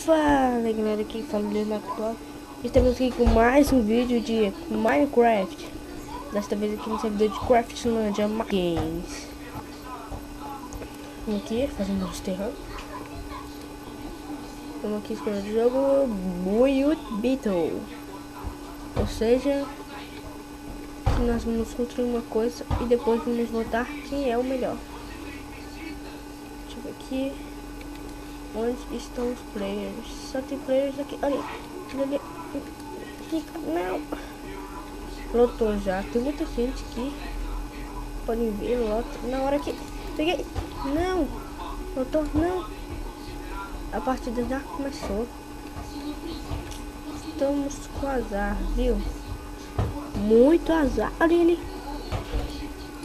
Fala galera, aqui fala o Leonardo Actual. Estamos aqui com mais um vídeo de Minecraft. Desta vez aqui no servidor de Craftlandia Games. Vamos aqui fazendo os terranos. Vamos aqui escolher o jogo Build Battle. Ou seja, nós vamos construir uma coisa e depois vamos votar quem é o melhor. Deixa eu ver aqui. Onde estão os players? Só tem players aqui. Olha ali. Não. Lotou já. Tem muita gente aqui. Podem ver, lota. Na hora que... Peguei. Não. Lotou, não. A partida já começou. Estamos com azar, viu? Muito azar. Olha ali.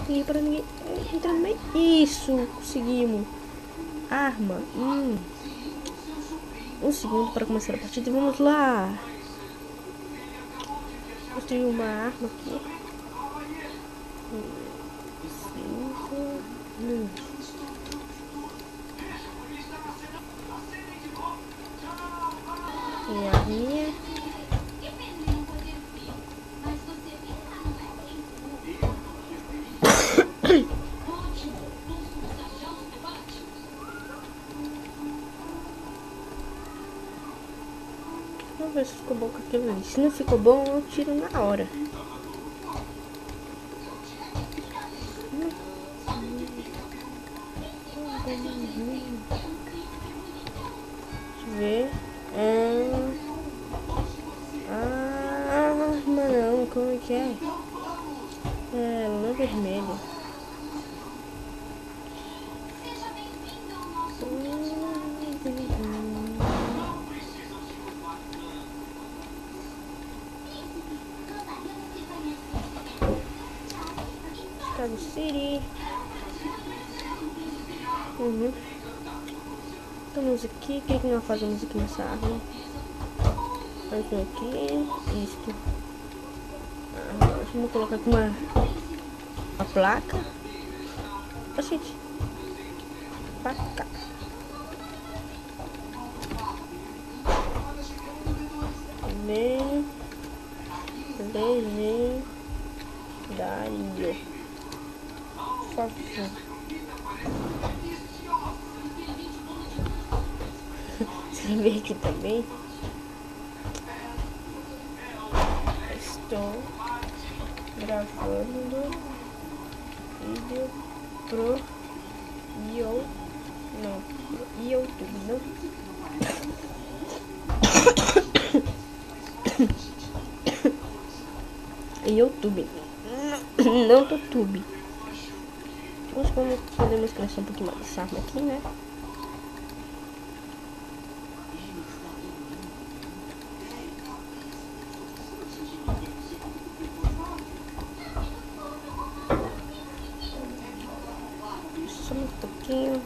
Ninguém para ninguém. Entra no meio. Isso. Conseguimos. Arma. Um segundo para começar a partida. Vamos lá. Construir uma arma aqui. 5. E a arminha. Vamos ver se ficou bom com aquilo ali. Se não ficou bom, eu tiro na hora. Deixa eu ver. Não, como é que é? É, lã vermelha. Chicago City. Estamos aqui. O que nós fazemos aqui nessa arma? Aqui. Isto. Vamos colocar aqui uma placa. Gente. Placa. Bem. Legendário. Por favor. Escrever aqui também. Estou gravando vídeo pro YouTube, não? YouTube, não do YouTube. Vamos podemos crescer um pouquinho mais essa arma aqui, né? Só um pouquinho.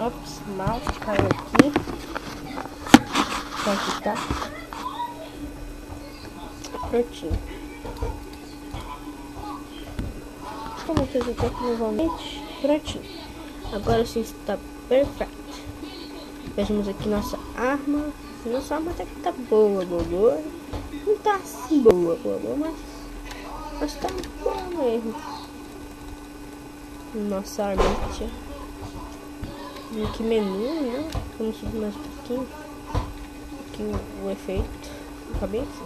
Ops, mouse caiu aqui. Aqui tá. Prontinho. Vamos fazer aqui novamente. Prontinho. Agora sim está perfeito. Vejamos aqui nossa arma. Nossa arma até que tá boa. Não tá assim boa, mas tá boa mesmo. Nossa arma aqui. Aqui menu, né? Vamos subir mais um pouquinho. Aqui o efeito. Cabeça.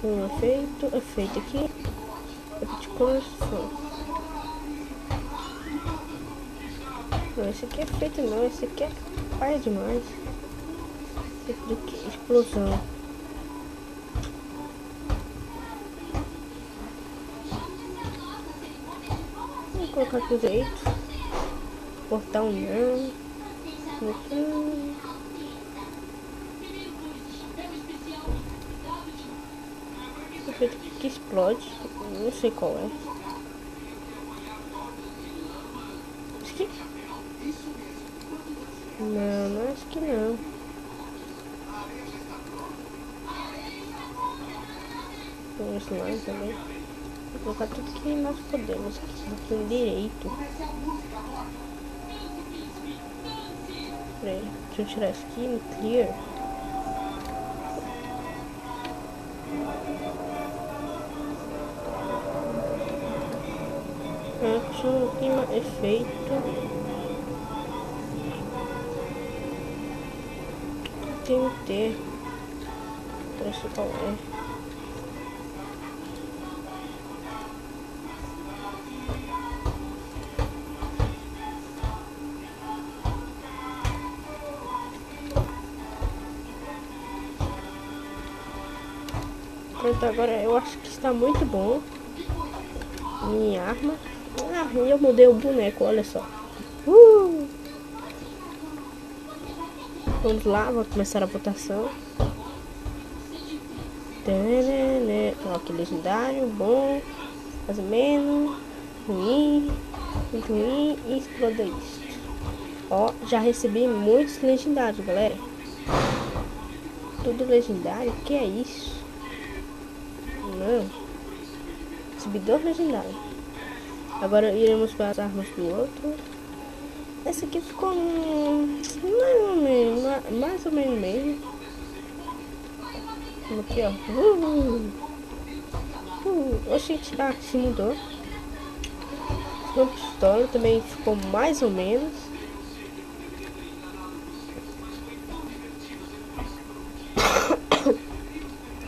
Um efeito aqui. Efeito coloração. Não, esse aqui é efeito não, esse aqui é pai demais. Esse daqui é explosão. Vou colocar aqui o jeito. Portal não. Efeito que explode. Não sei qual é. Esse aqui. Não, acho que não. Vamos lá também. Vou colocar tudo que nós podemos aqui no direito. Peraí, deixa eu tirar isso aqui no clear. Action, clima, efeito. Tem que ter. Deixa qual é. Pronto, agora eu acho que está muito bom. Minha arma. Ah, eu mudei o boneco, olha só. Vamos lá, vou começar a votação. Ó, que legendário, bom, mais ou menos, ruim, muito ruim e exploda isso. Ó, já recebi muitos legendários, galera. Tudo legendário, que é isso? Não. Recebi 2 legendários. Agora iremos para as armas do outro. Essa aqui ficou mais ou menos mesmo. Aqui, ó. Oxi, se mudou. Uma pistola também ficou mais ou menos.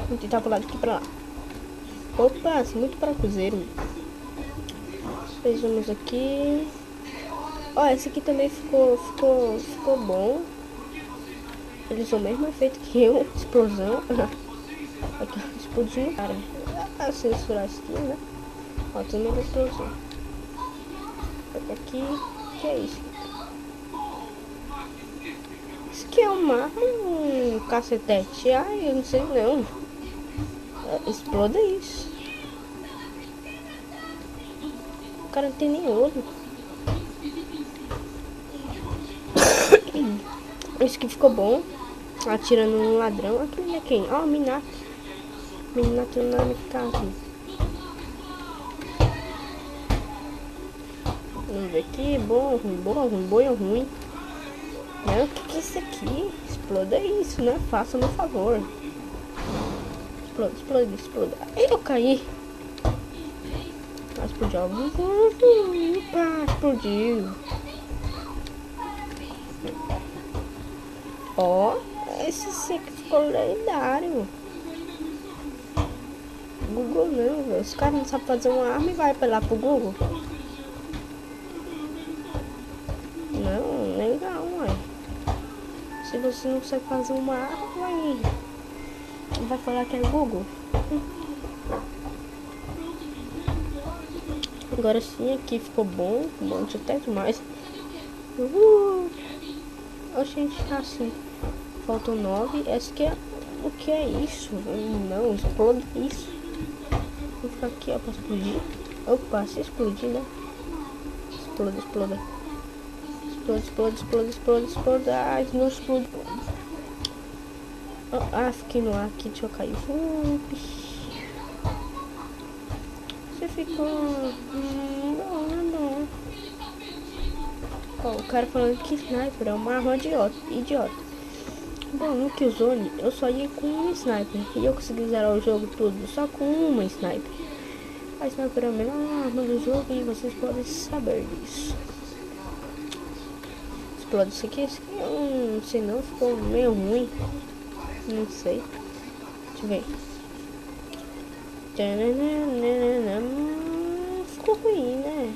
Vou tentar pular daqui pra lá. Opa, muito parafuseiro. Vejamos aqui. Ó, esse aqui também ficou bom. Ele usou o mesmo efeito que eu, explosão. Aqui, explodiu, cara. Ah, censurar isso aqui, né? Ó, também da explosão. Aqui, que é isso? Isso aqui é um cacetete. Ai, eu não sei não. Exploda isso. O cara não tem nem olho. Isso aqui ficou bom. Atirando no ladrão. Aquele é quem? Ó, Minato. Minato na minha casa. Vamos ver aqui. Bom, ruim, bom, ruim, bom ou ruim. Não, o que é isso aqui? Exploda isso, né? Faça-me um favor. Exploda, exploda, exploda. Aí eu caí. Explodiu. Opa, explodiu. Ó, esse aqui ficou lendário. Google não, velho. Os caras não sabem fazer uma arma e vai apelar pro Google. Não, legal, ué. Se você não sabe fazer uma arma, vai falar que é Google. Agora sim, aqui ficou bom. Bom, até demais. Gente, assim. Faltam 9. Essa aqui é... O que é isso? Não, explode isso. Vou ficar aqui, ó, pra explodir. Opa, se explodir, né? Exploda, exploda. Explode, explode, explode, explode, explode. Ai, não explode. Ah, fiquei no ar aqui, deixa eu cair. Você ficou... Não. Ó, o cara falando que sniper é uma arma idiota. Bom, no Killzone eu só ia com um sniper. E eu consegui zerar o jogo todo só com uma sniper. A sniper é a melhor arma do jogo e vocês podem saber disso. Explode isso aqui. Eu não sei não, ficou meio ruim. Não sei. Deixa eu ver. Ficou ruim, né?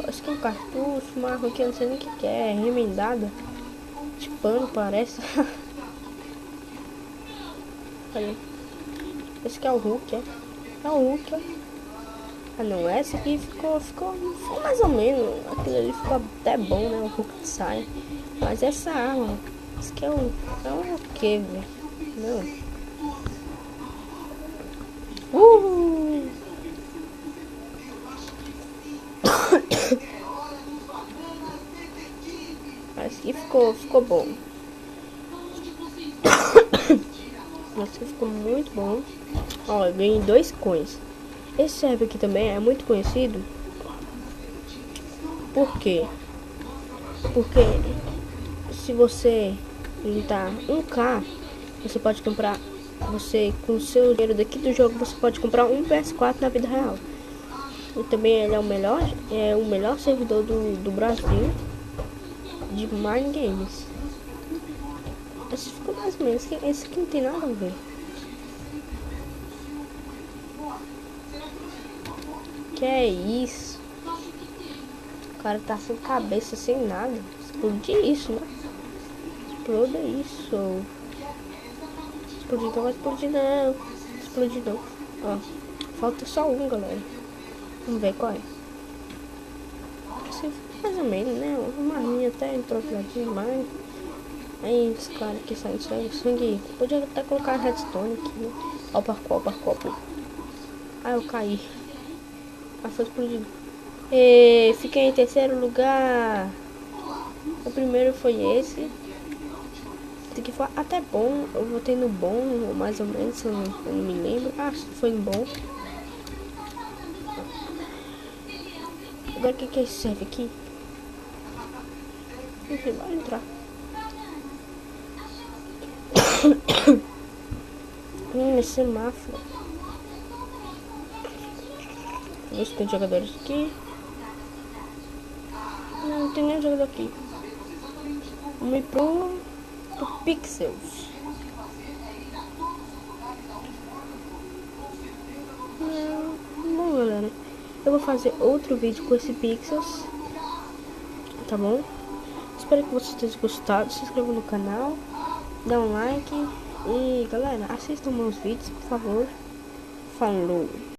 Acho que é um cartucho, uma arma que eu não sei nem o que é, remendada. De pano, parece. Olha. Esse aqui é o Hulk, é? É o Hulk, ó. Ah não, essa aqui ficou mais ou menos. Aquilo ali ficou até bom, né? O Hulk sai. Mas essa arma, isso aqui é o que, velho? Não. mais. E ficou bom. Nossa, ficou muito bom. Ó, eu ganhei 2 coins. Esse server aqui também é muito conhecido. Por quê? Porque se você juntar 1k, você pode comprar. Você, com o seu dinheiro daqui do jogo, você pode comprar um PS4 na vida real. E também ele é o melhor servidor do Brasil de Mind Games. Esse ficou mais ou menos. Esse aqui não tem nada a ver. Que é isso? O cara tá sem cabeça, sem nada. Explode isso, né? Exploda isso. Explodir não vai explodir não. Explodir não. Ó, falta só um, galera. Vamos ver qual é. Assim, mais ou menos, né? Uma arminha até entrou demais. Aí esse cara aqui sai sangue. Podia até colocar redstone aqui, né? Ó, parkour. Ah, eu caí. Ah, foi explodido. E fiquei em terceiro lugar. O primeiro foi esse. Esse aqui foi até bom. Eu votei no bom, mais ou menos, eu não me lembro. Ah, foi no bom. Agora o que é esse serve aqui? Enfim, vai entrar. Semáforo. Deixa eu ver se tem jogadores aqui. Não tem nenhum jogador aqui. Vamos ir pro Pixels. Bom, galera, eu vou fazer outro vídeo com esse Pixels, tá bom? Espero que vocês tenham gostado. Se inscreva no canal, dá um like e, galera, assistam meus vídeos, por favor. Falou!